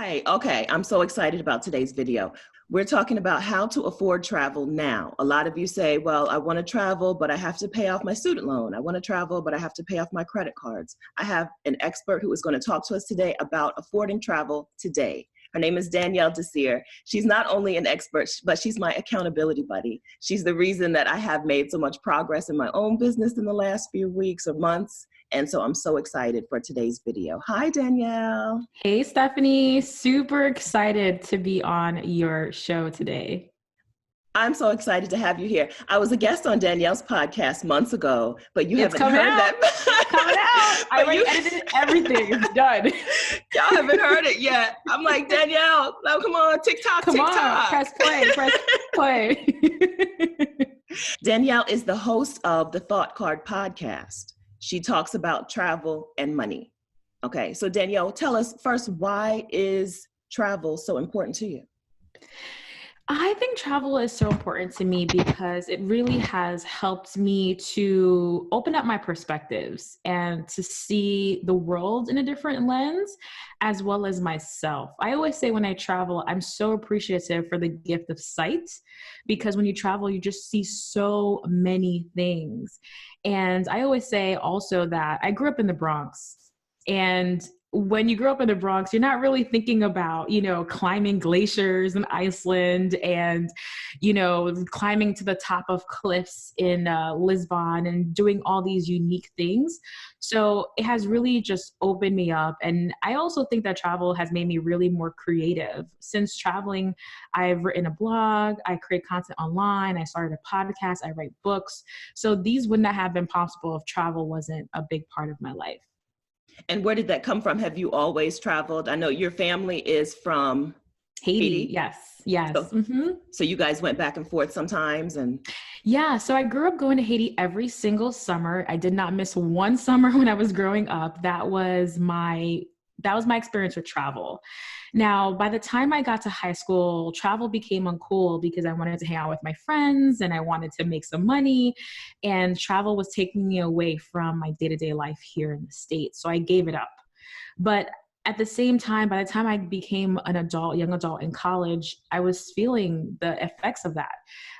Hi. Okay. I'm so excited about today's video. We're talking about how to afford travel now. A lot of you say, well, I want to travel, but I have to pay off my student loan. I want to travel, but I have to pay off my credit cards. I have an expert who is going to talk to us today about affording travel today. Her name is Danielle Desir. She's not only an expert, but she's my accountability buddy. She's the reason that I have made so much progress in my own business in the last few weeks or months. And so I'm so excited for today's video. Hi, Danielle. Hey, Stephanie. Super excited to be on your show today. I'm so excited to have you here. I was a guest on Danielle's podcast months ago, but you haven't heard that. It's coming out. I already edited everything. It's done. Y'all haven't heard it yet. I'm like, Danielle, no, come on, TikTok. On, press play. Danielle is the host of the Thought Card podcast. She talks about travel and money. Okay, so Danielle, tell us first, why is travel so important to you? I think travel is so important to me because it really has helped me to open up my perspectives and to see the world in a different lens, as well as myself. I always say when I travel, I'm so appreciative for the gift of sight, because when you travel, you just see so many things. And I always say also that I grew up in the Bronx, and when you grow up in the Bronx, you're not really thinking about, climbing glaciers in Iceland and, climbing to the top of cliffs in Lisbon and doing all these unique things. So it has really just opened me up. And I also think that travel has made me really more creative. Since traveling, I've written a blog, I create content online, I started a podcast, I write books. So these would not have been possible if travel wasn't a big part of my life. And where did that come from? Have you always traveled? I know your family is from Haiti. Yes. So you guys went back and forth sometimes, and yeah. So I grew up going to Haiti every single summer. I did not miss one summer when I was growing up. That was my experience with travel. Now, by the time I got to high school, travel became uncool because I wanted to hang out with my friends and I wanted to make some money, and travel was taking me away from my day-to-day life here in the States. So I gave it up. But at the same time, by the time I became young adult in college, I was feeling the effects of that.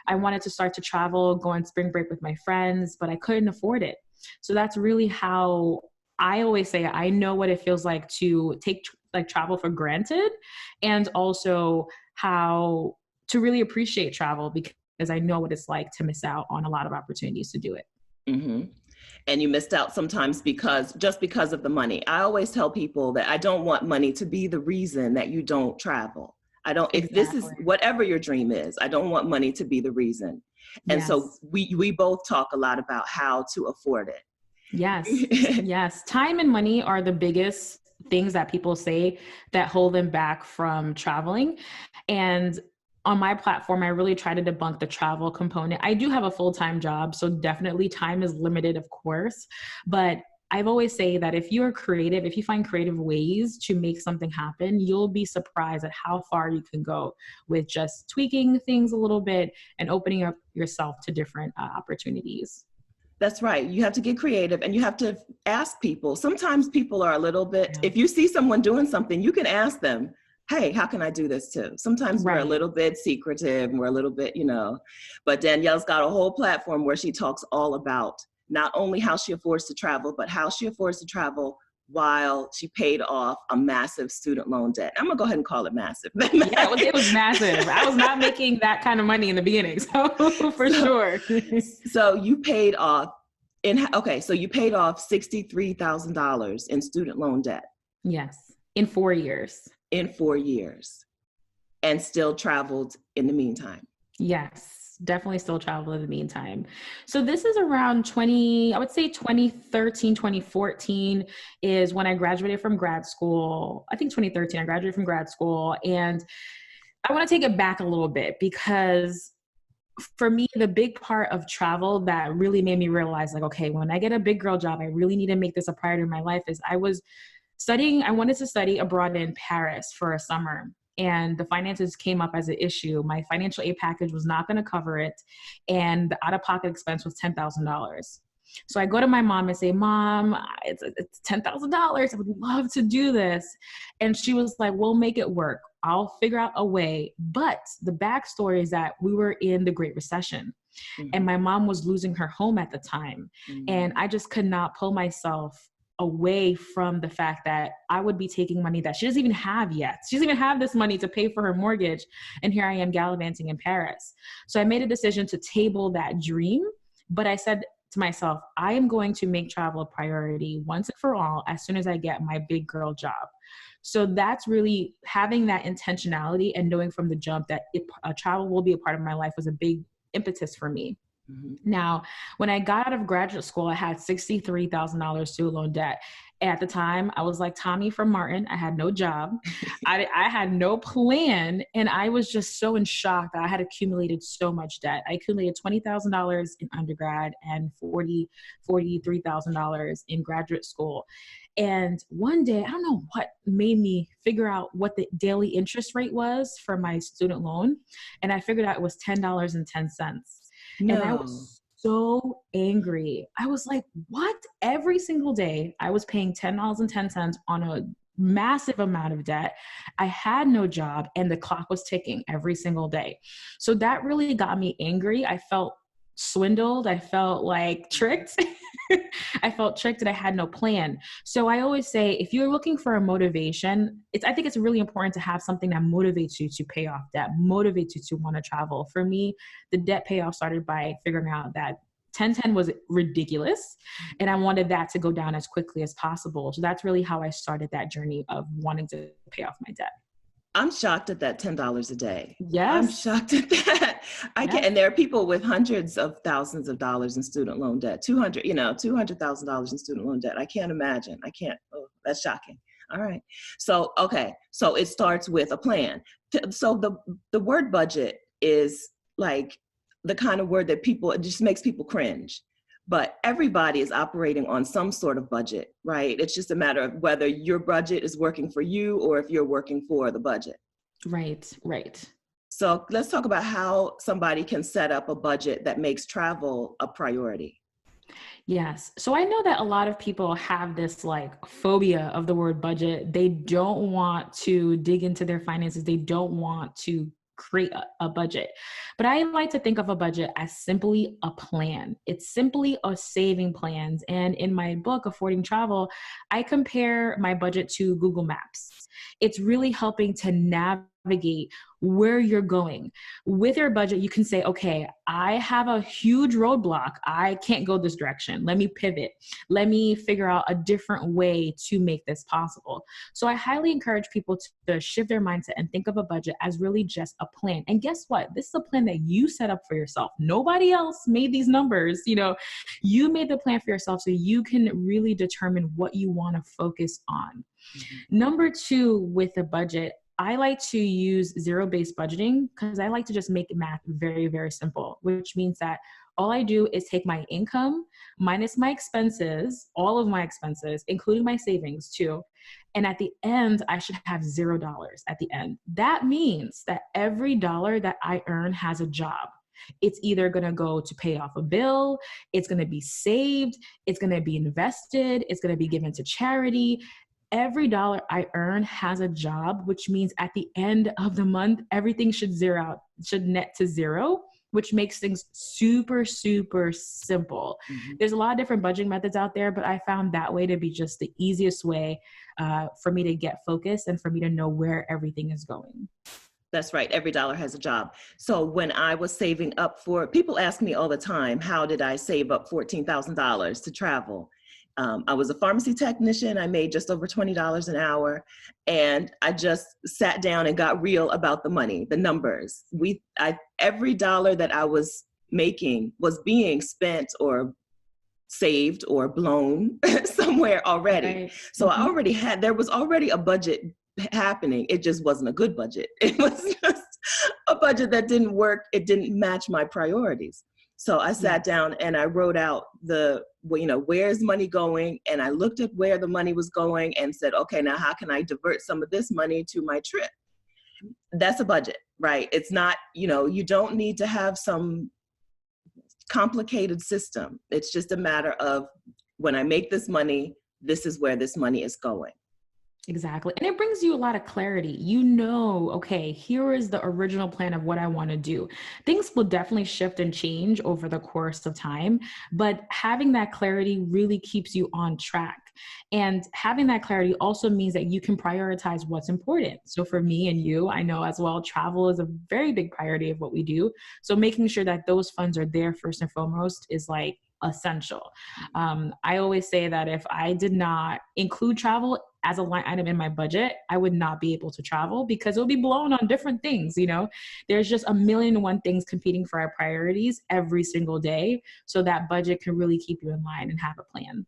I wanted to start to travel, go on spring break with my friends, but I couldn't afford it. So that's really how I always say I know what it feels like to take travel for granted, and also how to really appreciate travel, because I know what it's like to miss out on a lot of opportunities to do it. Mm-hmm. And you missed out sometimes because of the money. I always tell people that I don't want money to be the reason that you don't travel. If this is whatever your dream is, I don't want money to be the reason. And so we both talk a lot about how to afford it. Yes. Yes. Time and money are the biggest things that people say that hold them back from traveling. And on my platform, I really try to debunk the travel component. I do have a full-time job, so definitely time is limited, of course. But I've always say that if you're creative, if you find creative ways to make something happen, you'll be surprised at how far you can go with just tweaking things a little bit and opening up yourself to different opportunities. That's right. You have to get creative and you have to ask people. Sometimes people are a little bit, if you see someone doing something, you can ask them, hey, how can I do this too? Sometimes we're a little bit secretive and we're a little bit, but Danielle's got a whole platform where she talks all about not only how she affords to travel, but how she affords to travel while she paid off a massive student loan debt. I'm gonna go ahead and call it massive. Yeah, it was massive. I was not making that kind of money in the beginning, so for sure. So you paid off $63,000 in student loan debt. Yes, in 4 years. In 4 years, and still traveled in the meantime. Yes, definitely still traveled in the meantime. So this is around 2013, 2014 is when I graduated from grad school. I think 2013, I graduated from grad school. And I want to take it back a little bit, because for me, the big part of travel that really made me realize, like, okay, when I get a big girl job, I really need to make this a priority in my life, is I wanted to study abroad in Paris for a summer, and the finances came up as an issue. My financial aid package was not going to cover it, and the out-of-pocket expense was $10,000. So I go to my mom and say, Mom, it's $10,000. I would love to do this. And she was like, we'll make it work. I'll figure out a way. But the backstory is that we were in the Great Recession. And my mom was losing her home at the time. And I just could not pull myself away from the fact that I would be taking money that she doesn't even have yet. She doesn't even have this money to pay for her mortgage. And here I am gallivanting in Paris. So I made a decision to table that dream. But I said to myself, I am going to make travel a priority once and for all as soon as I get my big girl job. So that's really having that intentionality and knowing from the jump that travel will be a part of my life was a big impetus for me. Now, when I got out of graduate school, I had $63,000 student loan debt. At the time, I was like Tommy from Martin. I had no job. I had no plan. And I was just so in shock that I had accumulated so much debt. I accumulated $20,000 in undergrad and $43,000 in graduate school. And one day, I don't know what made me figure out what the daily interest rate was for my student loan. And I figured out it was $10.10. No. And I was so angry. I was like, what? Every single day I was paying $10.10 on a massive amount of debt. I had no job and the clock was ticking every single day. So that really got me angry. I felt swindled. I felt like tricked. I felt tricked and I had no plan. So I always say, if you're looking for a motivation, I think it's really important to have something that motivates you to pay off debt, motivates you to want to travel. For me, the debt payoff started by figuring out that 1010 was ridiculous. And I wanted that to go down as quickly as possible. So that's really how I started that journey of wanting to pay off my debt. I'm shocked at that $10 a day. Yes. I'm shocked at that. I can't, and there are people with hundreds of thousands of dollars in student loan debt, $200,000 in student loan debt. I can't imagine. Oh, that's shocking. All right. So, okay. So it starts with a plan. So the word budget is like the kind of word that it just makes people cringe. But everybody is operating on some sort of budget, right? It's just a matter of whether your budget is working for you or if you're working for the budget. Right, right. So let's talk about how somebody can set up a budget that makes travel a priority. Yes. So I know that a lot of people have this like phobia of the word budget. They don't want to dig into their finances. They don't want to create a budget. But I like to think of a budget as simply a plan. It's simply a saving plans. And in my book, Affording Travel, I compare my budget to Google Maps. It's really helping to navigate where you're going. With your budget, you can say, okay, I have a huge roadblock. I can't go this direction. Let me pivot. Let me figure out a different way to make this possible. So I highly encourage people to shift their mindset and think of a budget as really just a plan. And guess what? This is a plan that you set up for yourself. Nobody else made these numbers. You made the plan for yourself so you can really determine what you want to focus on. Number two, with a budget, I like to use zero-based budgeting because I like to just make math very, very simple, which means that all I do is take my income minus my expenses, all of my expenses, including my savings too. And at the end, I should have $0 at the end. That means that every dollar that I earn has a job. It's either going to go to pay off a bill, it's going to be saved, it's going to be invested, it's going to be given to charity. Every dollar I earn has a job, which means at the end of the month, everything should net to zero, which makes things super, super simple. There's a lot of different budgeting methods out there, but I found that way to be just the easiest way for me to get focused and for me to know where everything is going. That's right. Every dollar has a job. So when I was saving up people ask me all the time, how did I save up $14,000 to travel? I was a pharmacy technician. I made just over $20 an hour. And I just sat down and got real about the money, the numbers. Every dollar that I was making was being spent or saved or blown somewhere already. Right. So there was already a budget happening. It just wasn't a good budget. It was just a budget that didn't work. It didn't match my priorities. So I sat down and I wrote out where's money going? And I looked at where the money was going and said, okay, now how can I divert some of this money to my trip? That's a budget, right? It's not, you don't need to have some complicated system. It's just a matter of when I make this money, this is where this money is going. Exactly. And it brings you a lot of clarity. You know, okay, here is the original plan of what I want to do. Things will definitely shift and change over the course of time, but having that clarity really keeps you on track. And having that clarity also means that you can prioritize what's important. So for me and you, I know as well, travel is a very big priority of what we do. So making sure that those funds are there first and foremost is like essential. I always say that if I did not include travel as a line item in my budget, I would not be able to travel because it'll be blown on different things. You know, there's just a million and one things competing for our priorities every single day. So that budget can really keep you in line and have a plan.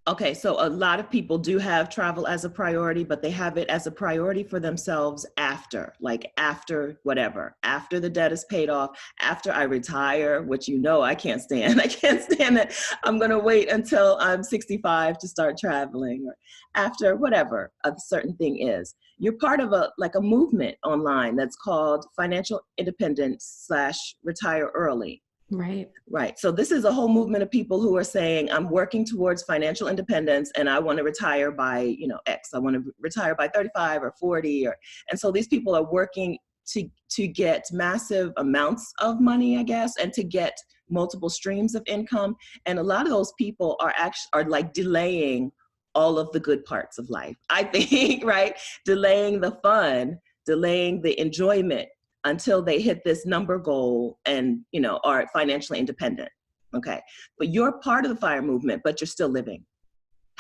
Okay, so a lot of people do have travel as a priority, but they have it as a priority for themselves after, like after whatever, after the debt is paid off, after I retire, which you know I can't stand. I can't stand that I'm going to wait until I'm 65 to start traveling, or after whatever a certain thing is. You're part of a movement online that's called Financial Independence / Retire Early. Right. Right. So this is a whole movement of people who are saying, I'm working towards financial independence and I want to retire by, X. I want to retire by 35 or 40. And so these people are working to get massive amounts of money, I guess, and to get multiple streams of income. And a lot of those people are like delaying all of the good parts of life, I think, right? Delaying the fun, delaying the enjoyment, until they hit this number goal and, are financially independent. Okay. But you're part of the FIRE movement, but you're still living.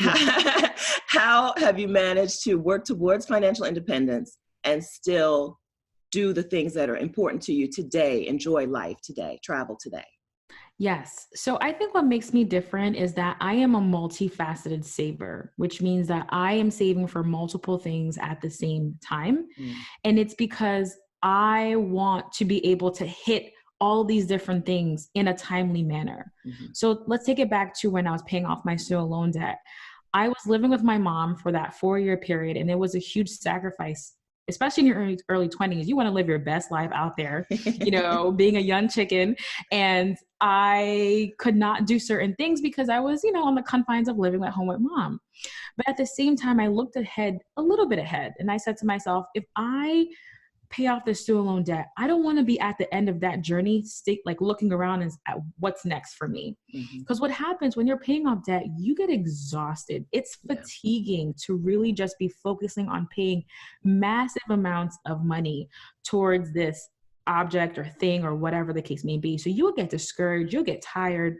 Yeah. How have you managed to work towards financial independence and still do the things that are important to you today, enjoy life today, travel today? Yes. So I think what makes me different is that I am a multifaceted saver, which means that I am saving for multiple things at the same time. And it's because I want to be able to hit all these different things in a timely manner. So let's take it back to when I was paying off my student loan debt. I was living with my mom for that 4-year period, and it was a huge sacrifice, especially in your early 20s. You want to live your best life out there, being a young chicken. And I could not do certain things because I was, on the confines of living at home with mom. But at the same time, I looked ahead, a little bit ahead, and I said to myself, if I pay off the student loan debt, I don't want to be at the end of that journey, looking around at what's next for me. Because what happens when you're paying off debt, you get exhausted. It's fatiguing to really just be focusing on paying massive amounts of money towards this object or thing or whatever the case may be. So you'll get discouraged, you'll get tired.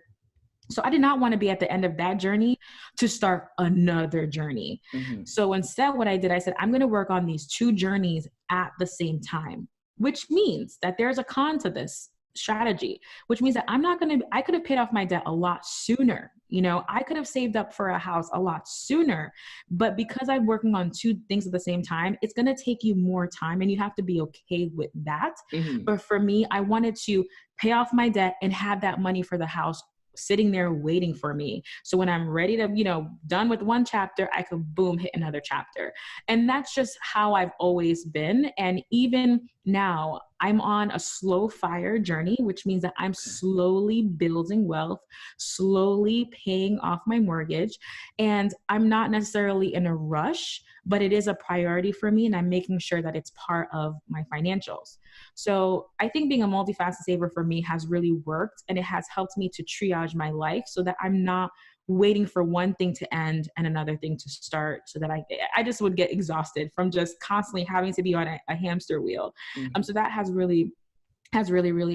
So I did not want to be at the end of that journey to start another journey. So instead, what I did, I said, I'm going to work on these 2 journeys at the same time, which means that there's a con to this strategy, which means that I could have paid off my debt a lot sooner. I could have saved up for a house a lot sooner, but because I'm working on 2 things at the same time, it's going to take you more time and you have to be okay with that. But for me, I wanted to pay off my debt and have that money for the house sitting there waiting for me. So when I'm ready to, done with one chapter, I could boom, hit another chapter. And that's just how I've always been. And even now I'm on a slow FIRE journey, which means that I'm slowly building wealth, slowly paying off my mortgage. And I'm not necessarily in a rush, but it is a priority for me. And I'm making sure that it's part of my financials. So I think being a multifaceted saver for me has really worked, and it has helped me to triage my life so that I'm not waiting for one thing to end and another thing to start, so that I just would get exhausted from just constantly having to be on a hamster wheel. So that has really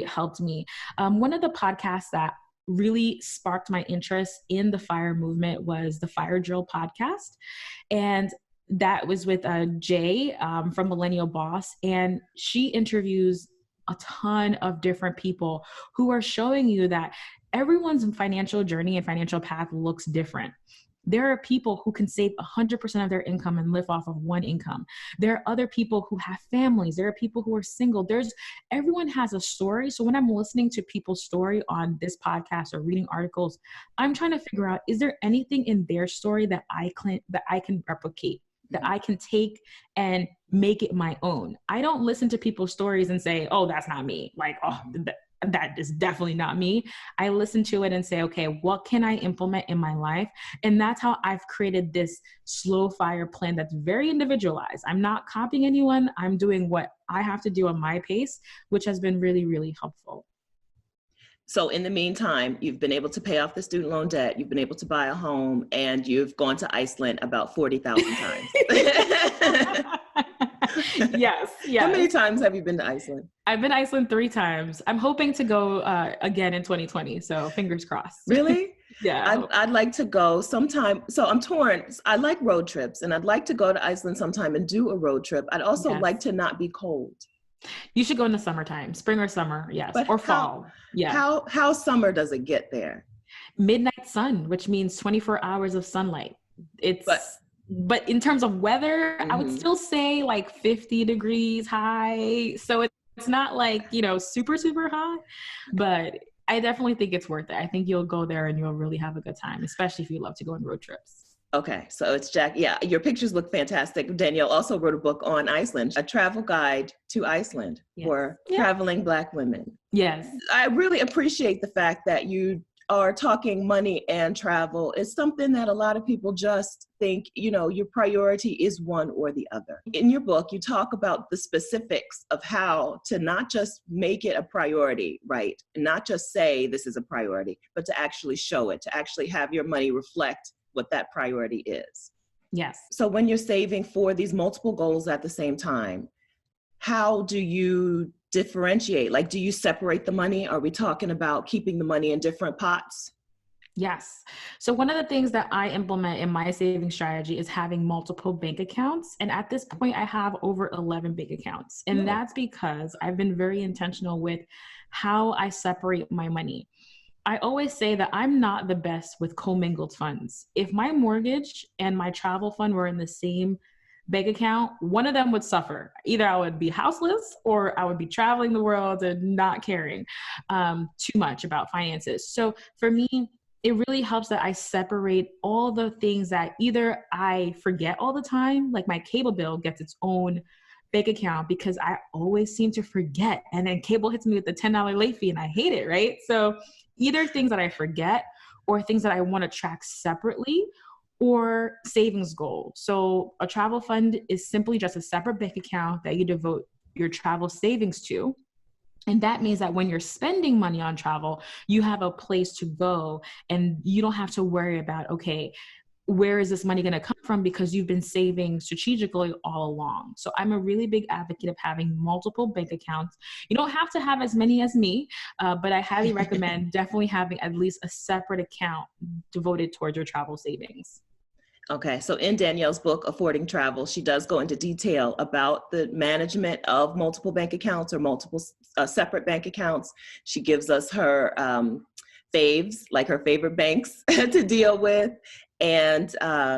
helped me. One of the podcasts that really sparked my interest in the FIRE movement was the Fire Drill podcast. And that was with Jay from Millennial Boss. And she interviews a ton of different people who are showing you that everyone's financial journey and financial path looks different. There are people who can save 100% of their income and live off of one income. There are other people who have families. There are people who are single. Everyone has a story. So when I'm listening to people's story on this podcast or reading articles, I'm trying to figure out, is there anything in their story that I can replicate, that I can take and make it my own? I don't listen to people's stories and say, oh, that's not me. that is definitely not me. I listen to it and say, okay, what can I implement in my life? And that's how I've created this slow fire plan that's very individualized. I'm not copying anyone. I'm doing what I have to do on my pace, which has been really, really helpful. So in the meantime, you've been able to pay off the student loan debt, you've been able to buy a home, and you've gone to Iceland about 40,000 times. Yes, yes. How many times have you been to Iceland? I've been to Iceland 3 times. I'm hoping to go again in 2020. So fingers crossed. Really? Yeah. I'd like to go sometime. So I'm torn. I like road trips, and I'd like to go to Iceland sometime and do a road trip. I'd also like to not be cold. You should go in the summertime, spring or summer. Yes. But or fall. Yeah. How summer does it get there? Midnight sun, which means 24 hours of sunlight. But in terms of weather, I would still say like 50 degrees high. So it's not like, super, super hot, but I definitely think it's worth it. I think you'll go there and you'll really have a good time, especially if you love to go on road trips. Okay, so it's Jack. Yeah, your pictures look fantastic. Danielle also wrote a book on Iceland, a travel guide to Iceland for traveling Black women. Yes. I really appreciate the fact that you are talking money and travel. It's something that a lot of people just think, your priority is one or the other. In your book, you talk about the specifics of how to not just make it a priority, right? And not just say this is a priority, but to actually show it, to actually have your money reflect what that priority is. Yes. So when you're saving for these multiple goals at the same time, how do you differentiate? Like, do you separate the money? Are we talking about keeping the money in different pots? Yes. So one of the things that I implement in my saving strategy is having multiple bank accounts. And at this point, I have over 11 bank accounts. And that's because I've been very intentional with how I separate my money. I always say that I'm not the best with commingled funds. If my mortgage and my travel fund were in the same bank account, one of them would suffer. Either I would be houseless or I would be traveling the world and not caring too much about finances. So for me, it really helps that I separate all the things that either I forget all the time, like my cable bill gets its own bank account because I always seem to forget. And then cable hits me with the $10 late fee and I hate it, right? So either things that I forget or things that I want to track separately or savings goals. So a travel fund is simply just a separate bank account that you devote your travel savings to. And that means that when you're spending money on travel, you have a place to go and you don't have to worry about, okay, where is this money going to come from? Because you've been saving strategically all along. So I'm a really big advocate of having multiple bank accounts. You don't have to have as many as me, but I highly recommend definitely having at least a separate account devoted towards your travel savings. Okay, so in Danielle's book, Affording Travel, she does go into detail about the management of multiple bank accounts or multiple separate bank accounts. She gives us her faves, like her favorite banks to deal with. And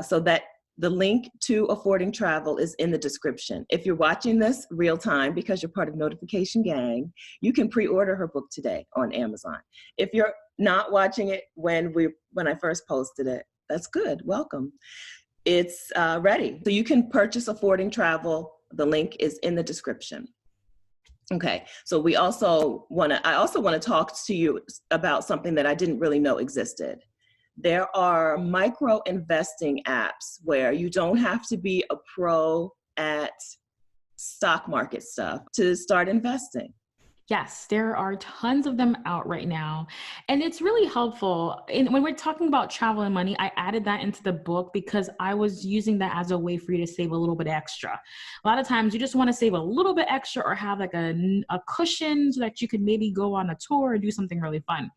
so that the link to Affording Travel is in the description. If you're watching this real time because you're part of Notification Gang, you can pre-order her book today on Amazon. If you're not watching it when I first posted it, that's good. Welcome. It's ready. So you can purchase Affording Travel. The link is in the description. Okay. So I also want to talk to you about something that I didn't really know existed. There are micro investing apps where you don't have to be a pro at stock market stuff to start investing. Yes, there are tons of them out right now. And it's really helpful. And when we're talking about travel and money, I added that into the book because I was using that as a way for you to save a little bit extra. A lot of times you just want to save a little bit extra or have like a cushion so that you could maybe go on a tour and do something really fun.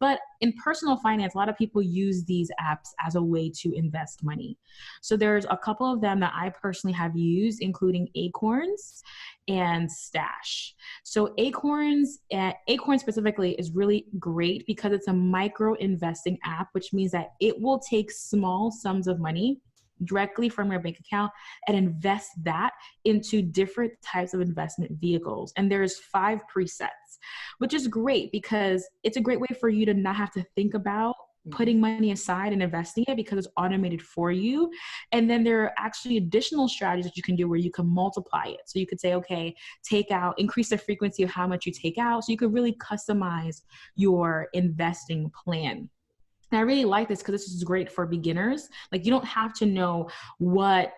But in personal finance, a lot of people use these apps as a way to invest money. So there's a couple of them that I personally have used, including Acorns and Stash. So Acorn specifically is really great because it's a micro investing app, which means that it will take small sums of money directly from your bank account and invest that into different types of investment vehicles. And there's 5 presets, which is great because it's a great way for you to not have to think about putting money aside and investing it because it's automated for you. And then there are actually additional strategies that you can do where you can multiply it. So you could say, okay, increase the frequency of how much you take out. So you could really customize your investing plan. And I really like this because this is great for beginners. Like, you don't have to know what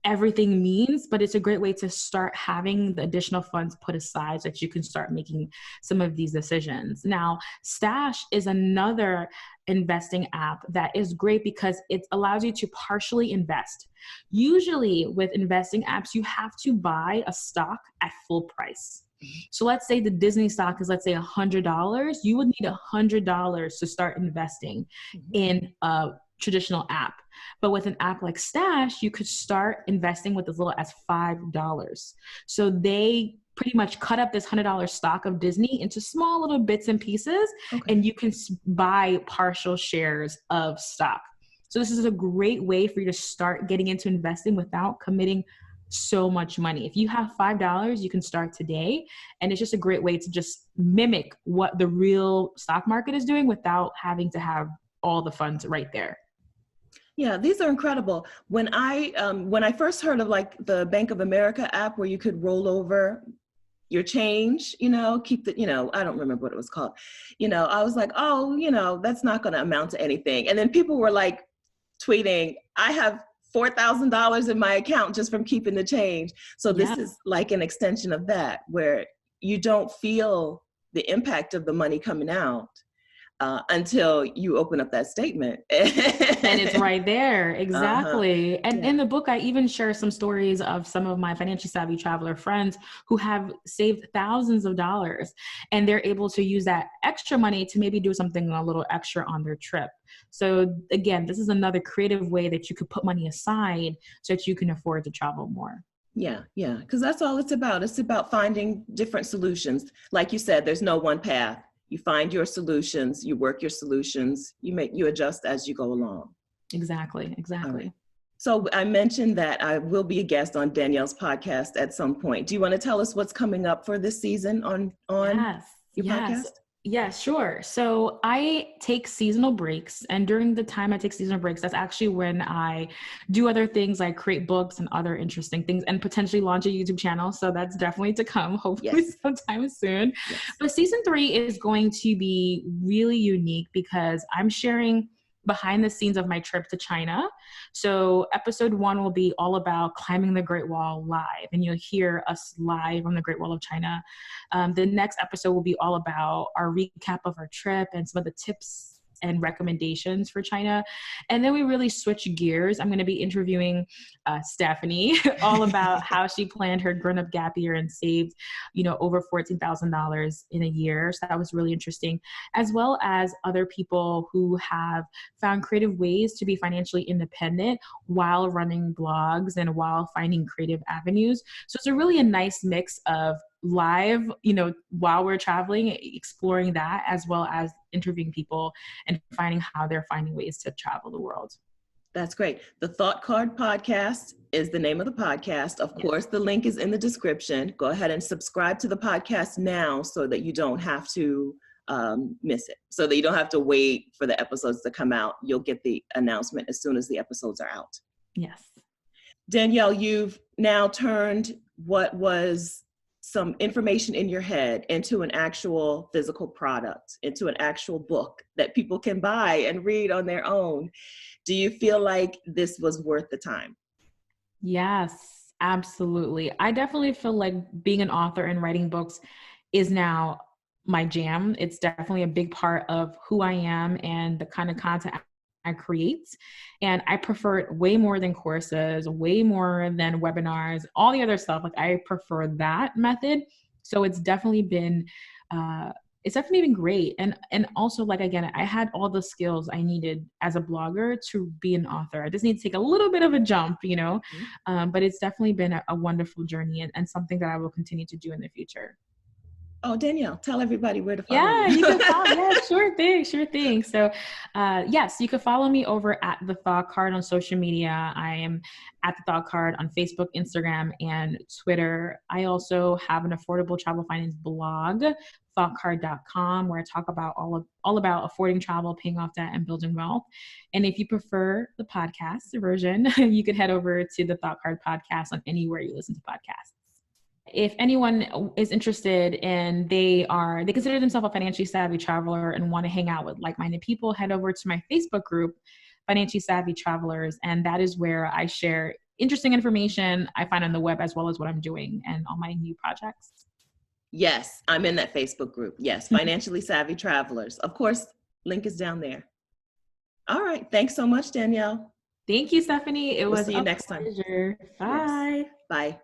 everything means, but it's a great way to start having the additional funds put aside so that you can start making some of these decisions. Now, Stash is another investing app that is great because it allows you to partially invest. Usually with investing apps, you have to buy a stock at full price. So let's say the Disney stock is, let's say $100. You would need $100 to start investing in a traditional app. But with an app like Stash, you could start investing with as little as $5. So they pretty much cut up this $100 stock of Disney into small little bits and pieces, and you can buy partial shares of stock. So this is a great way for you to start getting into investing without committing so much money. If you have $5, you can start today. And it's just a great way to just mimic what the real stock market is doing without having to have all the funds right there. Yeah, these are incredible. When I first heard of like the Bank of America app where you could roll over your change, keep the, I don't remember what it was called. I was like, oh, that's not going to amount to anything. And then people were like tweeting, I have $4,000 in my account just from keeping the change. So this is like an extension of that, where you don't feel the impact of the money coming out until you open up that statement. And it's right there. Exactly. And in the book, I even share some stories of some of my financially savvy traveler friends who have saved thousands of dollars, and they're able to use that extra money to maybe do something a little extra on their trip. So again, this is another creative way that you could put money aside so that you can afford to travel more. Yeah. Because that's all it's about. It's about finding different solutions. Like you said, there's no one path. You find your solutions, you work your solutions, you adjust as you go along. Exactly. Right. So I mentioned that I will be a guest on Danielle's podcast at some point. Do you want to tell us what's coming up for this season on your podcast? Yeah, sure. So I take seasonal breaks, and during the time I take seasonal breaks, that's actually when I do other things like create books and other interesting things and potentially launch a YouTube channel. So that's definitely to come, hopefully sometime soon. Yes. But season 3 is going to be really unique because I'm sharing behind the scenes of my trip to China. So episode 1 will be all about climbing the Great Wall live, and you'll hear us live on the Great Wall of China. The next episode will be all about our recap of our trip and some of the tips and recommendations for China. And then we really switch gears. I'm going to be interviewing Stephanie all about how she planned her grown-up gap year and saved, over $14,000 in a year. So that was really interesting, as well as other people who have found creative ways to be financially independent while running blogs and while finding creative avenues. So it's a nice mix of live, while we're traveling, exploring that, as well as interviewing people and finding how they're finding ways to travel the world. That's great. The Thought Card Podcast is the name of the podcast. Of course, the link is in the description. Go ahead and subscribe to the podcast now so that you don't have to miss it, so that you don't have to wait for the episodes to come out. You'll get the announcement as soon as the episodes are out. Yes. Danielle, you've now turned what was some information in your head into an actual physical product, into an actual book that people can buy and read on their own. Do you feel like this was worth the time? Yes, absolutely. I definitely feel like being an author and writing books is now my jam. It's definitely a big part of who I am and the kind of content I create. And I prefer it way more than courses, way more than webinars, all the other stuff. Like, I prefer that method. So it's definitely been great. And also, like, again, I had all the skills I needed as a blogger to be an author. I just need to take a little bit of a jump, but it's definitely been a wonderful journey and something that I will continue to do in the future. Oh, Danielle, tell everybody where to follow Yeah, you. you can follow. Yeah, sure thing, sure thing. So, yes, you can follow me over at the Thought Card on social media. I am at the Thought Card on Facebook, Instagram, and Twitter. I also have an affordable travel finance blog, thoughtcard.com, where I talk about all about affording travel, paying off debt, and building wealth. And if you prefer the podcast version, you could head over to the Thought Card podcast on anywhere you listen to podcasts. If anyone is interested and they consider themselves a financially savvy traveler and want to hang out with like-minded people, head over to my Facebook group, Financially Savvy Travelers. And that is where I share interesting information I find on the web, as well as what I'm doing and all my new projects. Yes, I'm in that Facebook group. Yes, Financially Savvy Travelers. Of course, link is down there. All right. Thanks so much, Danielle. Thank you, Stephanie. It We'll was see you a next time. pleasure. Yes. Bye. Bye.